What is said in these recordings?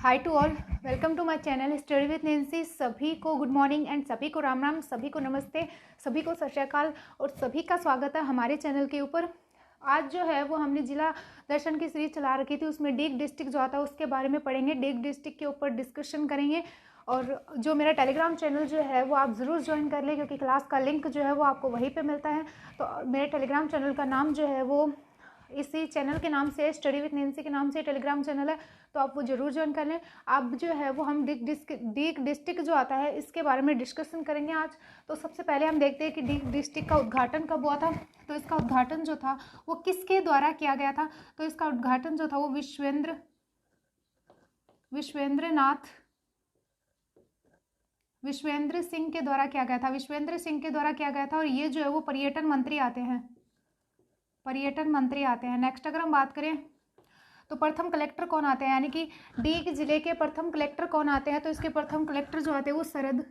Hi to all, welcome to my channel study with Nancy. सभी को good morning and सभी को राम राम, सभी को नमस्ते, सभी को सत श्री अकाल और सभी का स्वागत है हमारे चैनल के ऊपर। आज जो है वो हमने जिला दर्शन की सीरीज चला रखी थी, उसमें डीग डिस्ट्रिक्ट जो आता है उसके बारे में पढ़ेंगे। डीग डिस्ट्रिक्ट के ऊपर डिस्कशन करेंगे और जो मेरा टेलीग्राम चैनल जो है वो आप ज़रूर ज्वाइन कर लें, क्योंकि क्लास का लिंक जो है वो आपको वहीं पर मिलता है। तो मेरे टेलीग्राम चैनल का नाम जो है वो इसी चैनल के नाम से, स्टडी विद नैंसी के नाम से टेलीग्राम चैनल है, तो आप वो जरूर ज्वाइन कर लें। अब जो है वो हम डीग डिस्ट्रिक्ट जो आता है इसके बारे में डिस्कशन करेंगे आज। तो सबसे पहले हम देखते हैं कि डीग डिस्ट्रिक्ट का उद्घाटन कब हुआ था। तो इसका उद्घाटन जो था वो किसके द्वारा किया गया था। तो इसका उद्घाटन जो था वो विश्वेंद्र सिंह के द्वारा किया गया था। विश्वेंद्र सिंह के द्वारा किया गया था और ये जो है वो पर्यटन मंत्री आते हैं। नेक्स्ट अगर हम बात करें तो प्रथम कलेक्टर कौन आते हैं, यानी कि डीग जिले के प्रथम कलेक्टर कौन आते हैं। तो इसके प्रथम कलेक्टर जो आते हैं वो शरद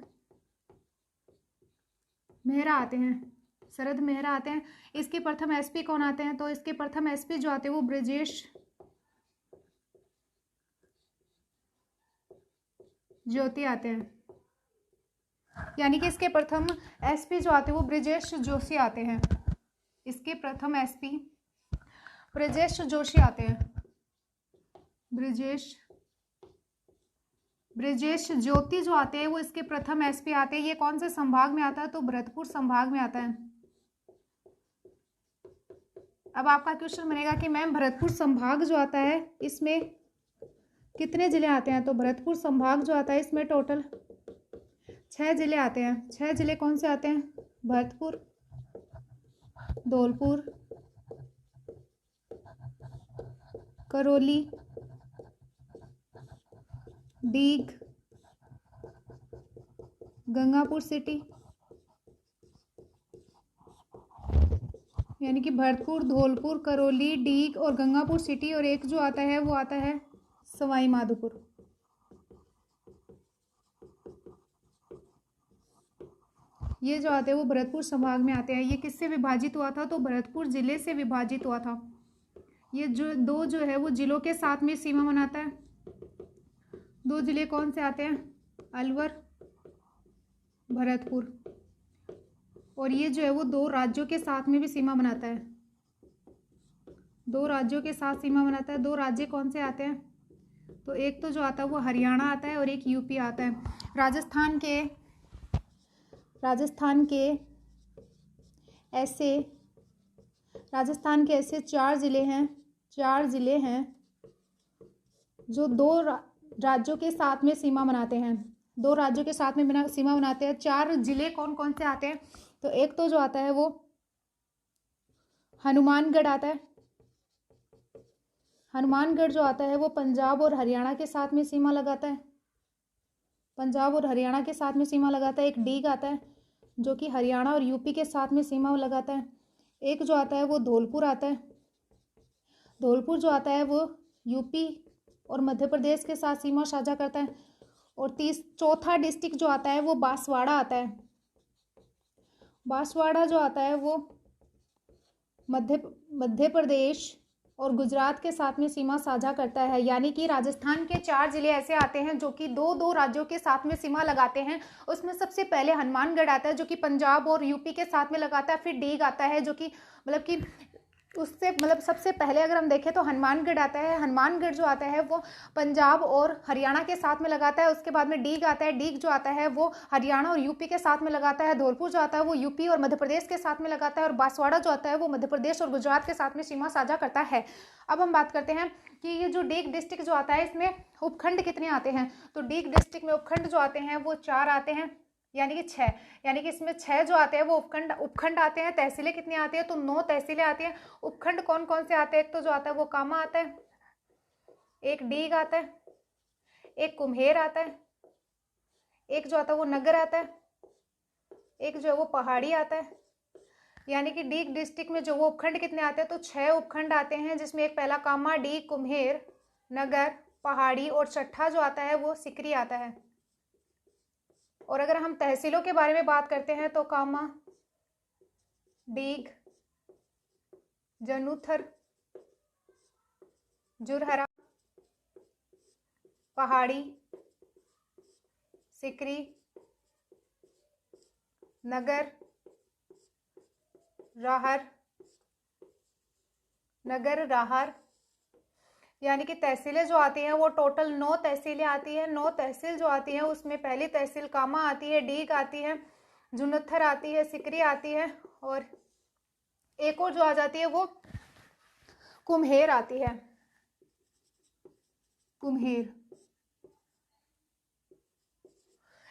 मेहरा आते हैं। इसके प्रथम एसपी कौन आते हैं। तो इसके प्रथम एसपी जो आते हैं वो ब्रजेश ज्योति आते हैं, यानी कि इसके प्रथम एसपी जो आते हैं वो ब्रजेश जोशी आते हैं। इसके प्रथम एसपी ब्रजेश जोशी आते हैं। ब्रजेश ज्योति जो आते हैं वो इसके प्रथम एसपी आते हैं। ये कौन से संभाग में आता है। तो भरतपुर संभाग में आता है। अब आपका क्वेश्चन बनेगा कि मैम भरतपुर संभाग जो आता है इसमें कितने जिले आते हैं। तो भरतपुर संभाग जो आता है इसमें टोटल 6 जिले आते हैं। 6 जिले कौन से आते हैं। भरतपुर, धौलपुर, करौली, डीग, गंगापुर सिटी, यानी कि भरतपुर, धौलपुर, करौली, डीग और गंगापुर सिटी, और एक जो आता है वो आता है सवाई माधोपुर। ये जो आते हैं वो भरतपुर संभाग में आते हैं। ये किससे विभाजित हुआ था। तो भरतपुर जिले से विभाजित हुआ था। ये जो दो जो है वो जिलों के साथ में सीमा बनाता है। 2 जिले कौन से आते हैं, अलवर, भरतपुर, और ये जो है वो 2 राज्यों के साथ में भी सीमा बनाता है। 2 राज्यों के साथ सीमा बनाता है। 2 राज्य कौन से आते हैं। तो एक तो जो आता है वो हरियाणा आता है और एक यूपी आता है। राजस्थान के ऐसे 4 जिले हैं जो 2 राज्यों के साथ में सीमा बनाते हैं। 2 राज्यों के साथ में सीमा बनाते हैं। 4 जिले कौन कौन से आते हैं। तो एक तो जो आता है वो हनुमानगढ़ आता है। हनुमानगढ़ जो आता है वो पंजाब और हरियाणा के साथ में सीमा लगाता है। एक डीग आता है जो कि हरियाणा और यूपी के साथ में सीमा लगाता है। एक जो आता है वो धौलपुर आता है। धौलपुर जो आता है वो यूपी और मध्य प्रदेश के साथ सीमा साझा करता है। और चौथा डिस्ट्रिक्ट जो आता है वो बांसवाड़ा आता है। बांसवाड़ा जो आता है वो मध्य प्रदेश और गुजरात के साथ में सीमा साझा करता है। यानी कि राजस्थान के 4 जिले ऐसे आते हैं जो कि 2 राज्यों के साथ में सीमा लगाते हैं। उसमें सबसे पहले हनुमानगढ़ आता है जो कि पंजाब और यूपी के साथ में लगाता है। फिर डीग आता है जो कि सबसे पहले अगर हम देखें तो हनुमानगढ़ आता है। हनुमानगढ़ जो आता है वो पंजाब और हरियाणा के साथ में लगाता है। उसके बाद में डीग आता है। डीग जो आता है वो हरियाणा और यूपी के साथ में लगाता है। धौलपुर जो आता है वो यूपी और मध्य प्रदेश के साथ में लगाता है। और बांसवाड़ा जो आता है वो मध्य प्रदेश और गुजरात के साथ में सीमा साझा करता है। अब हम बात करते हैं कि ये जो डीग डिस्ट्रिक्ट जो आता है इसमें उपखंड कितने आते हैं। तो डीग डिस्ट्रिक्ट में उपखंड जो आते हैं वो 4 आते हैं, यानी कि 6, यानी कि इसमें 6 जो आते हैं वो उपखंड आते हैं। तहसीलें कितनी आती है। तो 9 तहसीलें आती हैं। उपखंड कौन कौन से आते हैं। एक तो जो आता है वो कामा आता है, एक डीग आता है, एक कुम्हेर आता है, एक जो आता है वो नगर आता है, एक जो है वो पहाड़ी आता है। यानी कि डीग डिस्ट्रिक्ट में जो वो उपखंड कितने आते हैं। तो 6 उपखंड आते हैं, जिसमें एक पहला कामा, डीग, कुम्हेर, नगर, पहाड़ी और छठा जो आता है वो सिकरी आता है। और अगर हम तहसीलों के बारे में बात करते हैं तो कामा, डीग, जनुथर, जुरहरा, पहाड़ी, सिकरी, नगर, राहर, नगर, राहर। यानी कि तहसीलें जो आती हैं वो टोटल 9 तहसीलें आती हैं। 9 तहसील जो आती हैं उसमें पहली तहसील कामा आती है, डीग आती है, जुनथर आती है, सिकरी आती है, और एक और जो आ जाती है वो कुम्हेर आती है, कुम्हेर।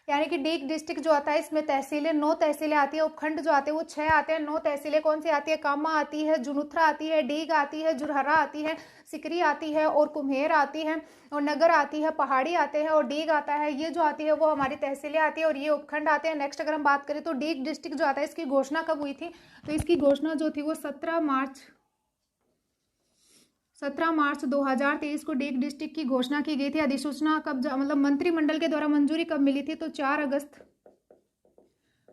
यानी कि डीग डिस्ट्रिक्ट जो आता है इसमें तहसीलें 9 तहसीलें आती है। उपखंड जो आते हैं वो 6 आते हैं। 9 तहसीलें कौन सी आती है? कामा आती है, जुनुथरा आती है, डीग आती है, जुरहरा आती है, सिकरी आती है और कुम्हेर आती है, और नगर आती है, पहाड़ी आते हैं और डीग आता है। ये जो आती है वो हमारी तहसीलें आती है और ये उपखंड आते हैं। नेक्स्ट अगर हम बात करें तो डीग डिस्ट्रिक्ट जो आता है इसकी घोषणा कब हुई थी? तो इसकी घोषणा जो थी वो 17 मार्च 2023 को डीग डिस्ट्रिक्ट की घोषणा की गई थी। अधिसूचना कब मतलब मंत्रिमंडल के द्वारा मंजूरी कब मिली थी? तो 4 अगस्त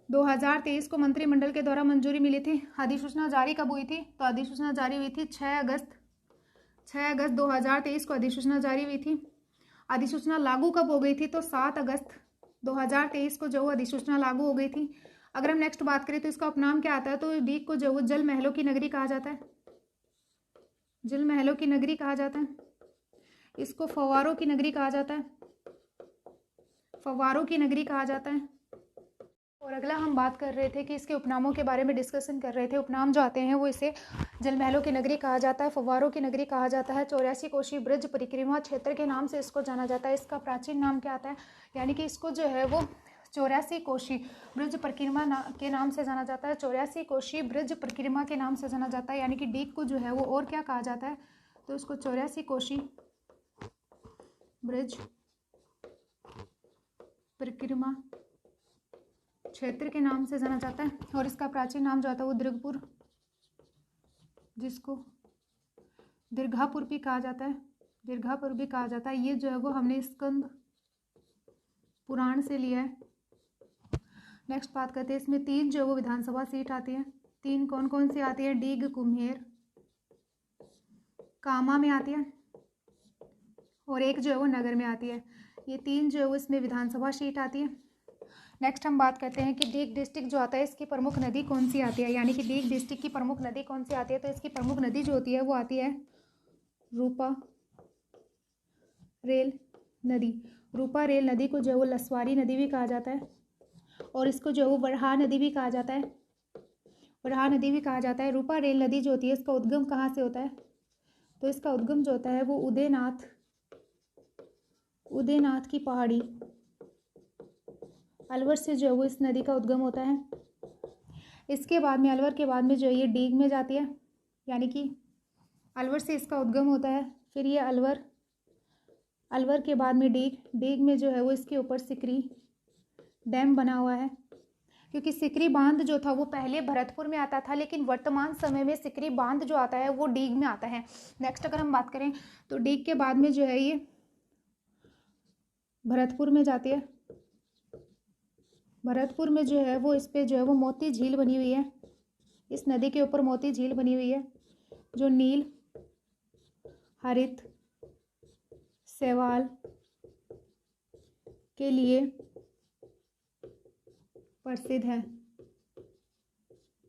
2023 को मंत्रिमंडल के द्वारा मंजूरी मिली थी। अधिसूचना जारी कब हुई थी? तो अधिसूचना जारी हुई थी 6 अगस्त 2023 को अधिसूचना जारी हुई थी। अधिसूचना लागू कब हो गई थी? तो 7 अगस्त 2023 को जो अधिसूचना लागू हो गई थी। अगर हम नेक्स्ट बात करें तो इसका उपनाम क्या आता है? तो डीग को जो जल महलों की नगरी कहा जाता है, जल महलों की नगरी कहा जाता है। इसको फव्वारों की नगरी कहा जाता है, फव्वारों की नगरी कहा जाता है। और अगला हम बात कर रहे थे कि इसके उपनामों के बारे में डिस्कशन कर रहे थे। उपनाम जो आते हैं वो इसे जल महलों की नगरी कहा जाता है, फव्वारों की नगरी कहा जाता है, 84 कोशी ब्रज परिक्रमा क्षेत्र के नाम से इसको जाना जाता है। इसका प्राचीन नाम क्या आता है? यानी कि इसको जो है वो 84 कोशी ब्रज परिक्रमा के नाम से जाना जाता है। 84 कोशी ब्रज परिक्रमा के नाम से जाना जाता है। यानी कि डीग को जो है वो और क्या कहा जाता है? तो इसको 84 कोशी ब्रज परिक्रमा क्षेत्र के नाम से जाना जाता है। और इसका प्राचीन नाम जो आता है वो दीर्घपुर, जिसको दीर्घापुर भी कहा जाता है, दीर्घापुर भी कहा जाता है। ये जो है वो हमने स्कंद पुराण से लिया है। नेक्स्ट बात करते हैं, इसमें 3 जो है वो विधानसभा सीट आती है। 3 कौन कौन सी आती है? डीग, कुम्हेर, कामा में आती है, और एक जो है वो नगर में आती है। ये 3 जो है वो इसमें विधानसभा सीट आती है। नेक्स्ट हम बात करते हैं कि डीग डिस्ट्रिक्ट जो आता है इसकी प्रमुख नदी कौन सी आती है? यानी कि डीग डिस्ट्रिक्ट की प्रमुख नदी कौन सी आती है? तो इसकी प्रमुख नदी जो होती है वो आती है रूपा रेल नदी। रूपा रेल नदी को जो है वो लसवारी नदी भी कहा जाता है, और इसको जो है वो वरहा नदी भी कहा जाता है, वरहा नदी भी कहा जाता है। रूपा रेल नदी जो होती है इसका उद्गम कहाँ से होता है? तो इसका उद्गम जो होता है वो उदयनाथ की पहाड़ी, अलवर से जो है वो इस नदी का उद्गम होता है। इसके बाद में अलवर के बाद में जो है ये डीग में जाती है, यानी कि अलवर से इसका उद्गम होता है। फिर ये अलवर के बाद में डीग में जो है वो इसके ऊपर सिकरी डैम बना हुआ है, क्योंकि सिकरी बांध जो था वो पहले भरतपुर में आता था, लेकिन वर्तमान समय में सिकरी बांध जो आता है वो डीग में आता है। नेक्स्ट अगर हम बात करें तो डीग के बाद में जो है ये भरतपुर में जाती है। भरतपुर में जो है वो इस पे जो है वो मोती झील बनी हुई है, इस नदी के ऊपर मोती झील बनी हुई है, जो नील हरित शैवाल के लिए प्रसिद्ध है,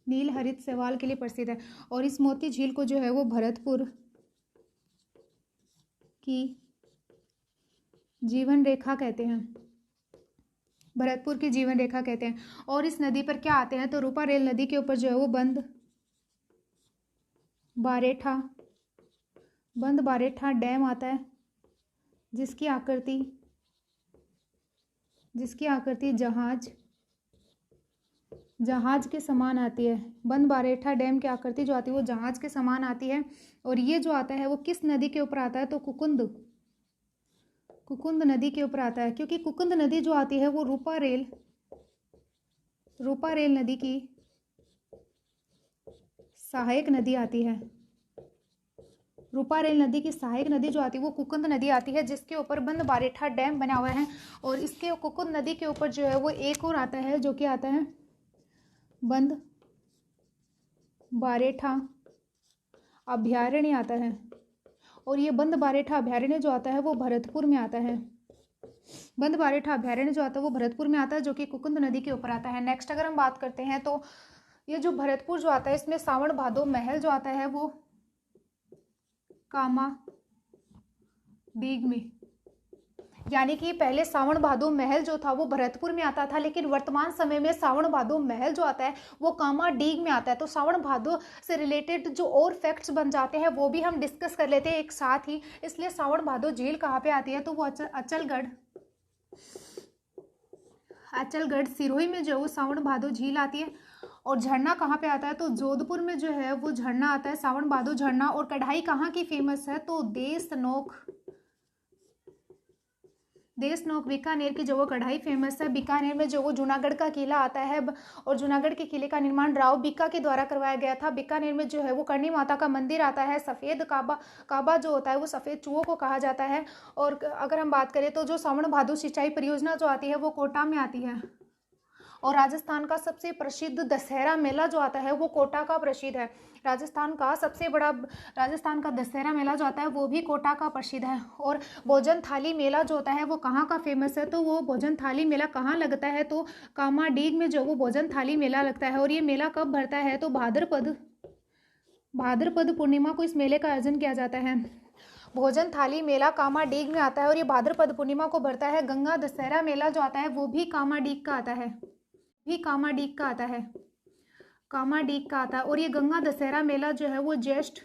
नील हरित शैवाल के लिए प्रसिद्ध है। और इस मोती झील को जो है वो भरतपुर की जीवन रेखा कहते हैं, भरतपुर की जीवन रेखा कहते हैं। और इस नदी पर क्या आते हैं? तो रूपा रेल नदी के ऊपर जो है वो बंद बारेठा डैम आता है, जिसकी आकृति जहाज के समान आती है। बंद बारेठा डैम की आकृति जो आती है वो जहाज के समान आती है। और ये जो आता है वो किस नदी के ऊपर आता है? तो कुकुंद नदी के ऊपर आता है, क्योंकि कुकुंद नदी जो आती है वो रूपा रेल नदी की सहायक नदी आती है। रूपा रेल नदी की सहायक नदी जो आती है वो कुकुंद नदी आती है, जिसके ऊपर बंद बारेठा डैम बना हुआ है। और इसके कुकुंद नदी के ऊपर जो है वो एक और आता है, जो कि आता है बंद बारेठा अभयारण्य आता है। और ये बंद बारेठा अभयारण्य जो आता है वो भरतपुर में आता है। बंदबारेठा अभयारण्य जो आता है वो भरतपुर में आता है, जो कि कुकुंद नदी के ऊपर आता है। नेक्स्ट अगर हम बात करते हैं तो ये जो भरतपुर जो आता है इसमें सावन भादो महल जो आता है वो कामा डीग में, यानी कि पहले सावन भादो महल जो था वो भरतपुर में आता था, लेकिन वर्तमान समय में सावन भादो महल जो आता है वो कामा डीग में आता है। तो सावन भादो से रिलेटेड जो और फैक्ट्स बन जाते हैं वो भी हम डिस्कस कर लेते हैं एक साथ ही। इसलिए सावन भादो झील कहाँ पे आती है, तो वो अचलगढ़ सिरोही में जो वो सावन भादो झील आती है। और झरना कहाँ पे आता है, तो जोधपुर में जो है वो झरना आता है, सावन भादो झरना। और कढ़ाई कहाँ की फेमस है, तो देशनोक बीकानेर की जो वो कढ़ाई फेमस है। बीकानेर में जो वो जूनागढ़ का किला आता है, और जूनागढ़ के किले का निर्माण राव बीका के द्वारा करवाया गया था। बीकानेर में जो है वो करणी माता का मंदिर आता है। सफ़ेद काबा जो होता है वो सफ़ेद चूहों को कहा जाता है। और अगर हम बात करें तो जो सावन भादो सिंचाई परियोजना जो आती है वो कोटा में आती है। और राजस्थान का सबसे प्रसिद्ध दशहरा मेला जो आता है वो कोटा का प्रसिद्ध है। राजस्थान का दशहरा मेला जो आता है वो भी कोटा का प्रसिद्ध है। और भोजन थाली मेला जो होता है वो कहाँ का फेमस है, तो वो भोजन थाली मेला कहाँ लगता है, तो कामाडीग में जो वो भोजन थाली मेला लगता है। और ये मेला कब भरता है, तो भाद्रपद पूर्णिमा को इस मेले का आयोजन किया जाता है। भोजन थाली मेला कामाडीग में आता है और ये भाद्रपद पूर्णिमा को भरता है। गंगा दशहरा मेला जो आता है वो भी कामाडीग का आता है, कामाडीग का आता है। और ये गंगा दशहरा मेला जो है वो ज्येष्ठ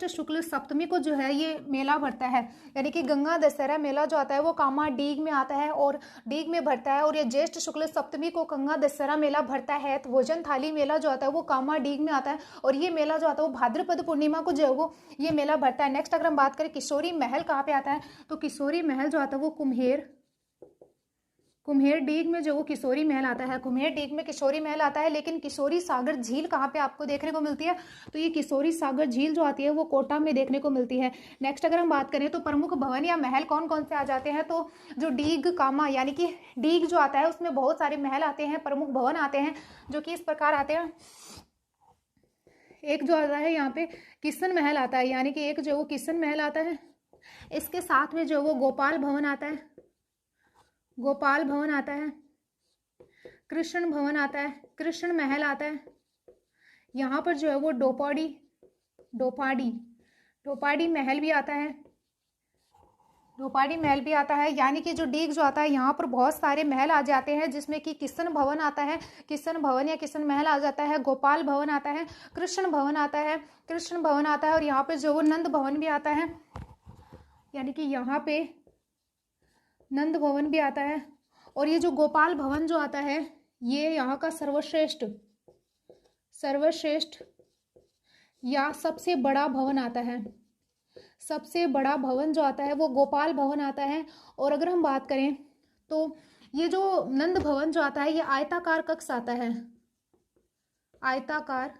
शुक्ल सप्तमी को जो है ये मेला भरता है। यानी कि गंगा दशहरा मेला जो आता है वो कामाडीग में आता है और डीग में भरता है। और ये ज्येष्ठ शुक्ल सप्तमी को गंगा दशहरा मेला भरता है। तो भोजन थाली मेला जो आता है वो कामाडीग में आता है और ये मेला जो आता है वो भाद्रपद पूर्णिमा को जो है वो ये मेला भरता है। नेक्स्ट अगर हम बात करें किशोरी महल कहाँ पे आता है, तो किशोरी महल जो आता है वो कुम्हेर डीग में जो वो किशोरी महल आता है। कुम्हेर डीग में किशोरी महल आता है। लेकिन किशोरी सागर झील कहाँ पे आपको देखने को मिलती है, तो ये किशोरी सागर झील जो आती है वो कोटा में देखने को मिलती है। नेक्स्ट अगर हम बात करें तो प्रमुख भवन या महल कौन कौन से आ जाते हैं, तो जो डीग कामा यानी कि डीग जो आता है उसमें बहुत सारे महल आते हैं, प्रमुख भवन आते हैं जो कि इस प्रकार आते हैं। एक जो आता है यहाँ पे किशन महल आता है, यानी कि एक जो वो किशन महल आता है। इसके साथ में जो वो गोपाल भवन आता है, कृष्ण भवन आता है, कृष्ण महल आता है। यहाँ पर जो है वो डोपाडी महल भी आता है। यानी कि जो डीग जो आता है यहाँ पर बहुत सारे महल आ जाते हैं, जिसमें कि किशन भवन आता है, किशन भवन या किशन महल आ जाता है, गोपाल भवन आता है, कृष्ण भवन आता है और यहाँ पे जो वो नंद भवन भी आता है, यानी कि यहाँ पे नंद भवन भी आता है। और ये जो गोपाल भवन जो आता है ये यहाँ का सर्वश्रेष्ठ या सबसे बड़ा भवन आता है। सबसे बड़ा भवन जो आता है वो गोपाल भवन आता है। और अगर हम बात करें तो ये जो नंद भवन जो आता है ये आयताकार कक्ष आता है, आयताकार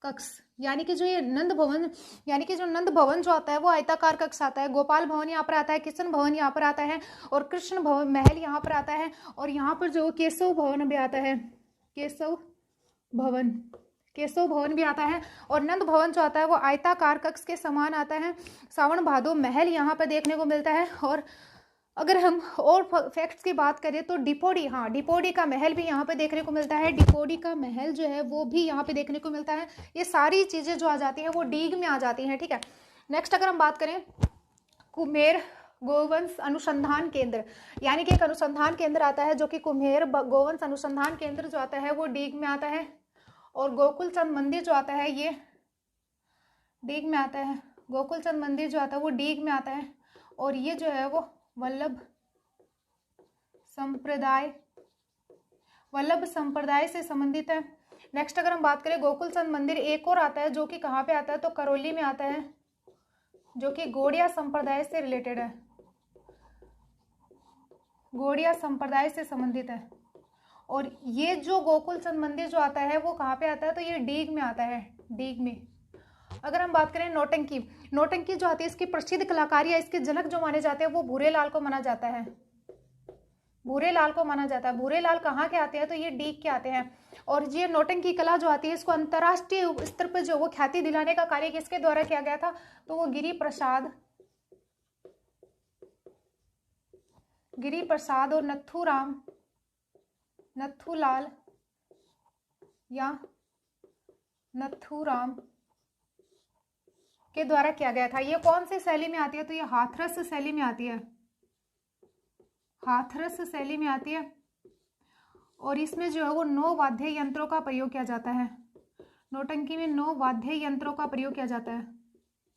कक्ष। यानी कि जो नंद भवन जो आता है वो आयताकार कक्ष आता है। गोपाल भवन यहाँ पर आता है, किशन भवन यहाँ पर आता है और कृष्ण भवन महल यहाँ पर आता है। और यहाँ पर जो केशव भवन भी आता है, केशव भवन भी आता है। और नंद भवन जो आता है वो आयताकार कक्ष के समान आता है। सावन भादो महल यहाँ पर देखने को मिलता है। और अगर हम और फैक्ट्स की बात करें तो डिपोडी का महल भी यहाँ पे देखने को मिलता है। डिपोडी का महल जो है वो भी यहाँ पे देखने को मिलता है। ये सारी चीज़ें जो आ जाती हैं वो डीग में आ जाती हैं, ठीक है। नेक्स्ट अगर हम बात करें कुम्हेर गोवंश अनुसंधान केंद्र, यानी कि एक अनुसंधान केंद्र आता है जो कि कुम्हेर गोवंश अनुसंधान केंद्र जो आता है वो डीग में आता है। और गोकुल चंद मंदिर जो आता है ये डीग में आता है। गोकुल चंद मंदिर जो आता है वो डीग में आता है। और ये जो है वो वल्लभ संप्रदाय से संबंधित है। नेक्स्ट अगर हम बात करें गोकुल चंद मंदिर एक और आता है जो कि कहाँ पे आता है, तो करौली में आता है, जो कि गौड़िया संप्रदाय से रिलेटेड है, गौड़िया संप्रदाय से संबंधित है। और ये जो गोकुल चंद मंदिर जो आता है वो कहाँ पे आता है, तो ये डीग में आता है, डीग में। अगर हम बात करें नौटंकी जो आती है इसकी प्रसिद्ध कलाकारी या इसके जनक जो माने जाते हैं वो भूरे लाल को माना जाता है। भूरे लाल को माना जाता है। भूरे लाल कहाँ के आते हैं, तो ये डीग के आते हैं। और ये नौटंकी कला जो आती है, इसको अंतर्राष्ट्रीय स्तर पर जो वो ख्याति दिलाने का कार्य किसके द्वारा किया गया था, तो वो गिरी प्रसाद और नथुलाल या नथुराम के द्वारा किया गया था। ये कौन सी शैली में आती है, तो ये हाथरस शैली में आती है। हाथरस शैली में आती है। और इसमें जो है वो 9 वाद्य यंत्रों का प्रयोग किया जाता है। नौटंकी में 9 वाद्य यंत्रों का प्रयोग किया जाता है।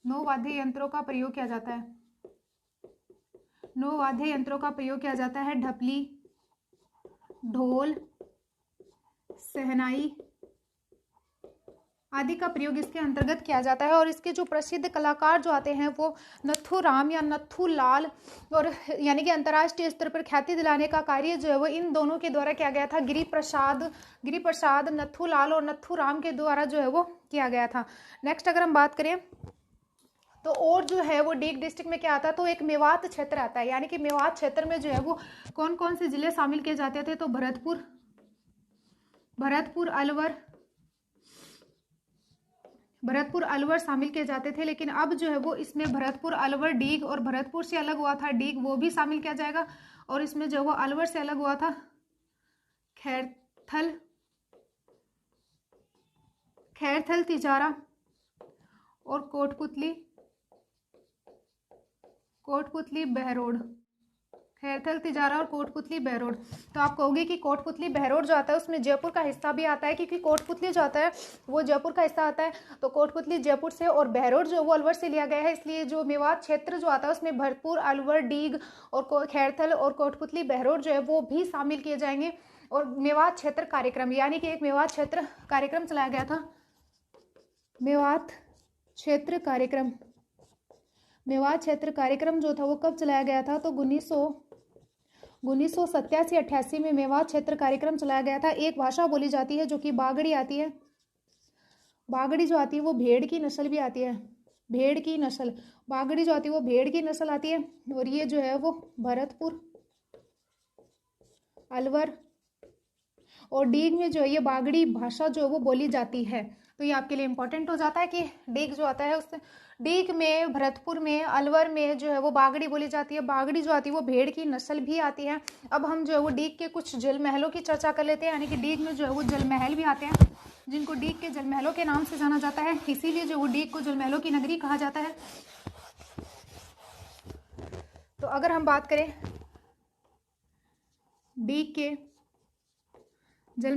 9 वाद्य यंत्रों का प्रयोग किया जाता है। 9 वाद्य यंत्रों का प्रयोग किया जाता है। ढपली, ढोल, सहनाई आदि का प्रयोग इसके अंतर्गत किया जाता है। और इसके जो प्रसिद्ध कलाकार जो आते हैं वो नथुराम या नथुलाल, और यानी कि अंतर्राष्ट्रीय स्तर पर ख्याति दिलाने का कार्य जो है वो इन दोनों के द्वारा किया गया था। गिरी प्रसाद नथुलाल और नथुराम के द्वारा जो है वो किया गया था। नेक्स्ट अगर हम बात करें तो और जो है वो डीग डिस्ट्रिक्ट में क्या आता है, तो एक मेवात क्षेत्र आता है। यानी कि मेवात क्षेत्र में जो है वो कौन कौन से जिले शामिल किए जाते थे, तो भरतपुर अलवर शामिल किए जाते थे। लेकिन अब जो है वो इसमें भरतपुर अलवर डीग और भरतपुर से अलग हुआ था डीग, वो भी शामिल किया जाएगा। और इसमें जो वो अलवर से अलग हुआ था खैरथल, तिजारा और कोटपुतली बहरोड। खैरथल, तिजारा और कोटपुतली बहरोड। तो आप कहोगे कि कोटपुतली बहरोड जो आता है उसमें जयपुर का हिस्सा भी आता है, क्योंकि कोटपुतली जो आता है वो जयपुर का हिस्सा आता है। तो कोटपुतली जयपुर से और बहरोड जो वो अलवर से लिया गया है, इसलिए जो मेवात क्षेत्र जो आता है उसमें भरतपुर, अलवर, डीग और खैरथल और कोटपुतली बहरोड जो है वो भी शामिल किए जाएंगे। और मेवात क्षेत्र कार्यक्रम, यानी कि एक मेवात क्षेत्र कार्यक्रम चलाया गया था। मेवात क्षेत्र कार्यक्रम जो था वो कब चलाया गया था, तो 1987-88 में मेवात क्षेत्र कार्यक्रम चलाया गया था। एक भाषा बोली जाती है जो कि बागड़ी आती है। बागड़ी जो आती है वो भेड़ की नस्ल भी आती है। बागड़ी जो आती है वो भेड़ की नस्ल आती है। और ये जो है वो भरतपुर, अलवर और डीग में जो है ये बागड़ी भाषा जो है वो बोली जाती है। तो ये आपके लिए इंपॉर्टेंट हो जाता है कि डीग जो आता है उससे, डीग में, भरतपुर में, अलवर में जो है वो बागड़ी बोली जाती है। बागड़ी जो आती है वो भेड़ की नस्ल भी आती है। अब हम जो है वो डीग के कुछ जल महलों की चर्चा कर लेते हैं। यानी कि डीग में जो है वो जल महल भी आते हैं, जिनको डीग के जल महलों के नाम से जाना जाता है। इसीलिए जो वो डीग को जल महलों की नगरी कहा जाता है। तो अगर हम बात करें डीग के जल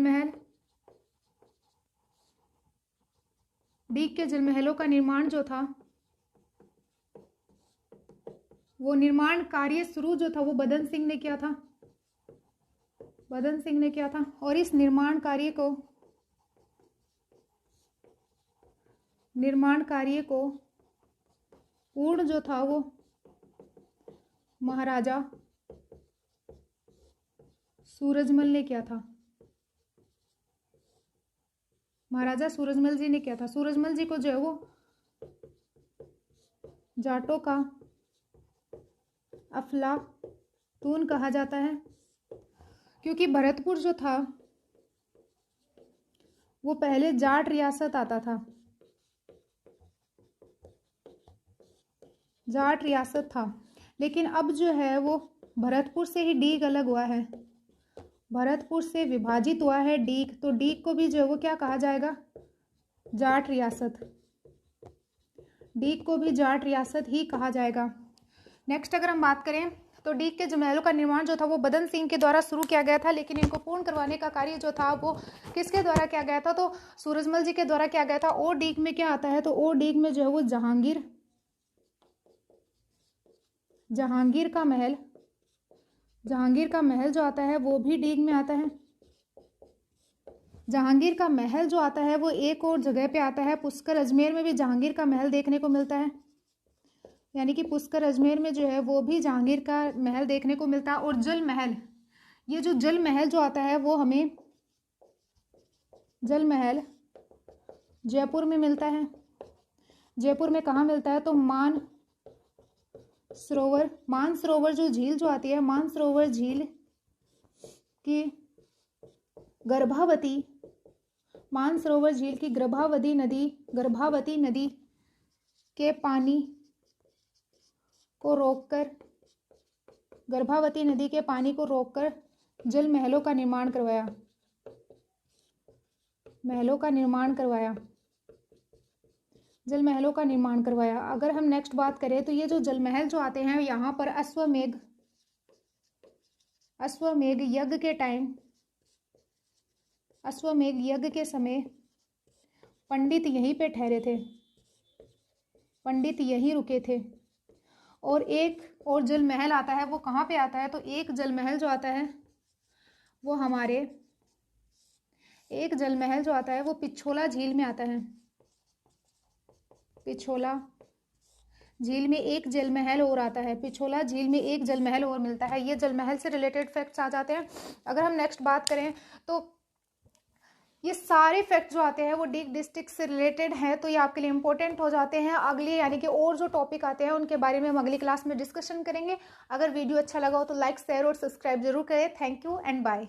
महलों का निर्माण जो था, वो निर्माण कार्य शुरू जो था वो बदन सिंह ने किया था। और इस निर्माण कार्य को पूर्ण जो था वो महाराजा सूरजमल ने किया था। महाराजा सूरजमल जी ने किया था। सूरजमल जी को जो है वो जाटों का अफलातून कहा जाता है, क्योंकि भरतपुर जो था वो पहले जाट रियासत आता था। लेकिन अब जो है वो भरतपुर से ही डीग अलग हुआ है, भरतपुर से विभाजित हुआ है डीग। तो डीग को भी जो है वो क्या कहा जाएगा, जाट रियासत। डीग को भी जाट रियासत ही कहा जाएगा। नेक्स्ट अगर हम बात करें तो डीग के जल महलों का निर्माण जो था वो बदन सिंह के द्वारा शुरू किया गया था। लेकिन इनको पूर्ण करवाने का कार्य जो था वो किसके द्वारा किया गया था, तो सूरजमल जी के द्वारा किया गया था। और डीग में क्या आता है, तो और डीग में जो है वो जहांगीर का महल जो आता है वो भी डीग में आता है। जहांगीर का महल जो आता है वो एक और जगह पे आता है, पुष्कर अजमेर में भी जहांगीर का महल देखने को मिलता है। यानी कि पुष्कर अजमेर में जो है वो भी जहांगीर का महल देखने को मिलता है। और जल महल, ये जो जल महल जो आता है वो हमें जल महल जयपुर में मिलता है। जयपुर में कहाँ मिलता है, तो मानसरोवर जो झील जो आती है, मानसरोवर झील कि गर्भावती मानसरोवर झील की गर्भावती नदी के पानी को रोककर जल महलों का निर्माण करवाया। जल महलों का निर्माण करवाया। अगर हम नेक्स्ट बात करें तो ये जो जल महल जो आते हैं यहाँ पर अश्वमेध यज्ञ के समय पंडित यहीं पे ठहरे थे, पंडित यहीं रुके थे। और एक और जल महल आता है, वो कहाँ पे आता है? तो एक जल महल जो आता है वो पिछोला झील में आता है। पिछोला झील में एक जल महल और आता है, पिछोला झील में एक जल महल और मिलता है। ये जल महल से रिलेटेड फैक्ट्स आ जाते हैं। अगर हम नेक्स्ट बात करें तो ये सारे फैक्ट जो आते हैं वो डीग डिस्ट्रिक्ट से रिलेटेड हैं, तो ये आपके लिए इंपॉर्टेंट हो जाते हैं। अगले यानी कि और जो टॉपिक आते हैं उनके बारे में हम अगली क्लास में डिस्कशन करेंगे। अगर वीडियो अच्छा लगा हो तो लाइक शेयर और सब्सक्राइब जरूर करें। Thank you and bye.